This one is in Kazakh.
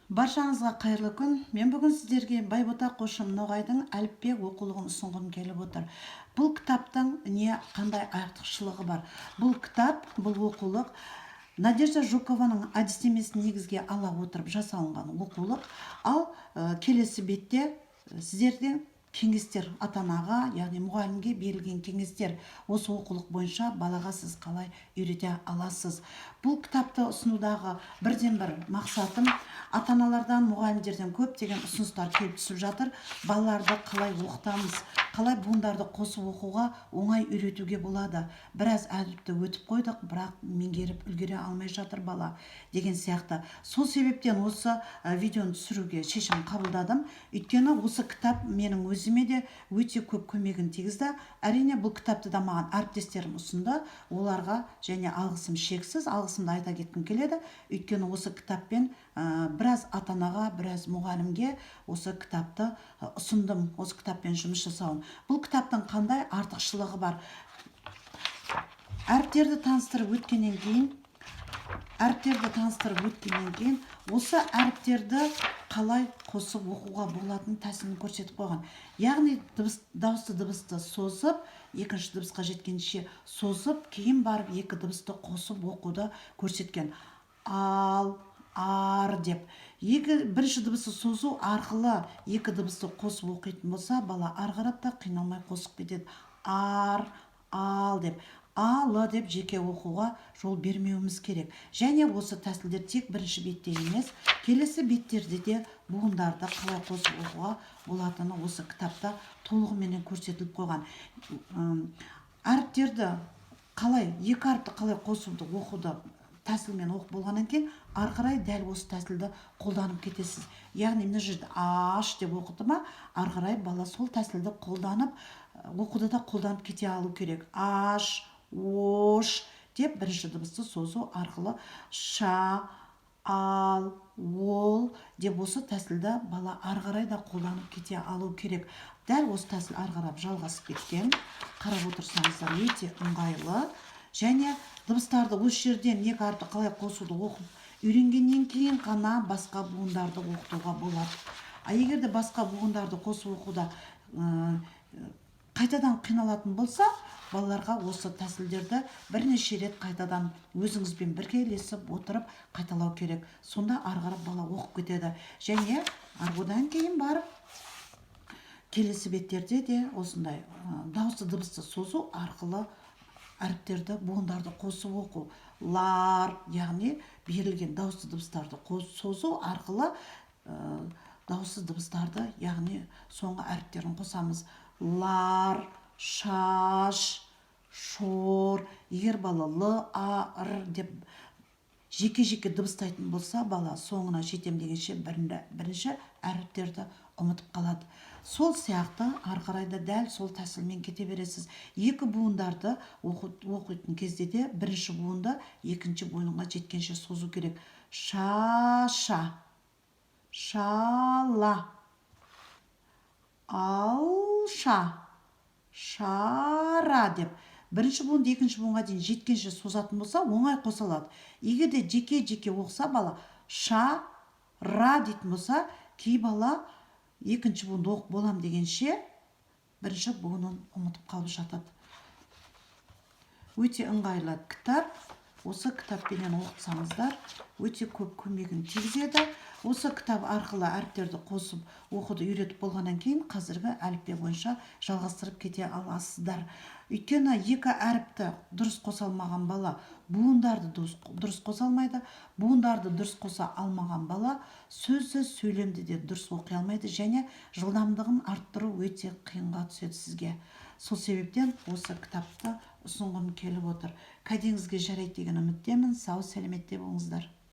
Баршаңызға қайырлы күн. Мен бүгін сіздерге Байбота Қошым Ноғайдың әліппе оқулығын ұсынғым келіп отыр. Бұл кітаптың қандай артықшылығы бар? Бұл кітап, бұл оқулық Надежда Жукованың әдістемесін негізге ала отырып жасалынған оқулық. Ал келесі бетте сіздерден кеңестер, ата-анаға, яғни мұғалімге берілген кеңестер, осы оқулық бойынша балаға сіз қалай үйрете аласыз. Бұл кітапты ұсынудағы бірден бір мақсатым, ата-аналардан, мұғалімдерден көптеген ұсыныстар келіп түсіп жатыр. Балаларды қалай оқытамыз, қалай буындарды қосып оқуға оңай үйретуге болады. Біраз әліпті өтіп қойдық, бірақ меңгеріп үлгере алмай жатыр бала деген сияқты. Сол себептен осы видеоны түсіруге шешім қабылдадым. Өйткені осы кітап менің өзіме де өте көп көмегін тигізді. Әрине бұл кітапты да маған әріптестерім ұсынды. Оларға және алғысым шексіз, алғысымды айта кеткім келеді. Өйткені осы кітаппен біраз ата-анаға, біраз мұғалімге осы кітапты ұсындым, осы кітаппен жұмыс жасауын. Бұл кітаптың қандай артықшылығы бар? Әріптерді таныстырып өткеннен кейін, осы әріптерді қалай қосып оқуға болатын тәсілін көрсетіп қойған. Яғни дауысты дыбысты созып, екінші дыбысқа жеткенше созып, кейін барып екі дыбысты қосып оқуды көрсеткен. Ал, ар деп. Бірінші дыбысты созу арқылы екі дыбысты қосып оқитын болса, бала арғарап та қиналмай қосып кетеді. Ар, ал деп. Алы деп жеке оқуға жол бермеуіміз керек. Және осы тәсілдер тек бірінші бетте емес, келесі беттерде де буындарды қалай қосып оқуға болатыны осы кітапта толығымен көрсетіліп қойған. Әріптерді қалай, екі әріпті қалай қосуды оқуды тәсілмен оқып болғаннан кейін, ары қарай дәл осы тәсілді қолданып кетесіз. Яғни мына жерде аш деп оқыды ма, ары қарай бала сол тәсілді қолданып, оқуды да қолданып кете алу керек. Аш, ош деп бірінші дыбысты созу арқылы ша, ал, ол деп осы тәсілді бала ары қарай да қолданып кете алу керек. Дәл осы тәсіл ары қарап жалғасып кеткен. Қарап отырсаңыздар өте ыңғайлы. Және дыбыстарды осы жерден екі әріпті қалай қосуды оқып үйренгеннен кейін ғана басқа буындарды оқытуға болады. Егер де басқа буындарды қосып оқуда қайтадан қиналатын болса, балаларға осы тәсілдерді бірнеше рет қайтадан өзіңізбен бірге ілесіп отырып қайталау керек. Сонда ары қарап бала оқып кетеді. Және одан кейін барып келесі беттерде де осындай дауысты дыбысты созу арқылы әріптерді, буындарды қосып оқу. Лар, яғни берілген дауысты дыбыстарды созу арқылы дауысыз дыбыстарды, яғни соңғы әріптерін қосамыз. Лар, шаш, шор. Егер бала л, а, р деп жеке-жеке дыбыстайтын болса, бала соңына жетем дегенше бірінші әріптерді ұмытып қалады. Сол сияқты ары қарайда дәл сол тәсілмен кете бересіз. Екі буындарды оқитын кезде де бірінші буынды екінші буынға жеткенше созу керек. Ша-ша, шала, алша, шара деп бірінші буынды екінші буынға дейін жеткенше созатын болса, оңай қосылады. Егер де жеке-жеке оқса бала ша, ра дейтін болса, кей бала екінші буынды оқып болам дегенше бірінші буынын ұмытып қалып жатады. Өте ыңғайлы кітап. Осы кітаппенен оқытсаңыздар, өте көп көмегін тигізеді. Осы кітап арқылы әріптерді қосып оқуды үйретіп болғаннан кейін қазіргі әліппе бойынша жалғастырып кете аласыздар. Өйткені екі әріпті дұрыс қоса алмаған бала буындарды дұрыс қоса алмайды. Буындарды дұрыс қоса алмаған бала сөзді, сөйлемді де дұрыс оқи алмайды және жылдамдығын арттыру өте қиынға түседі сізге. Сол себептен осы кітапты ұсынғым келіп отыр. Кәдеңізге жарайды деген үміттемін. Сау, сәлеметте болыңыздар.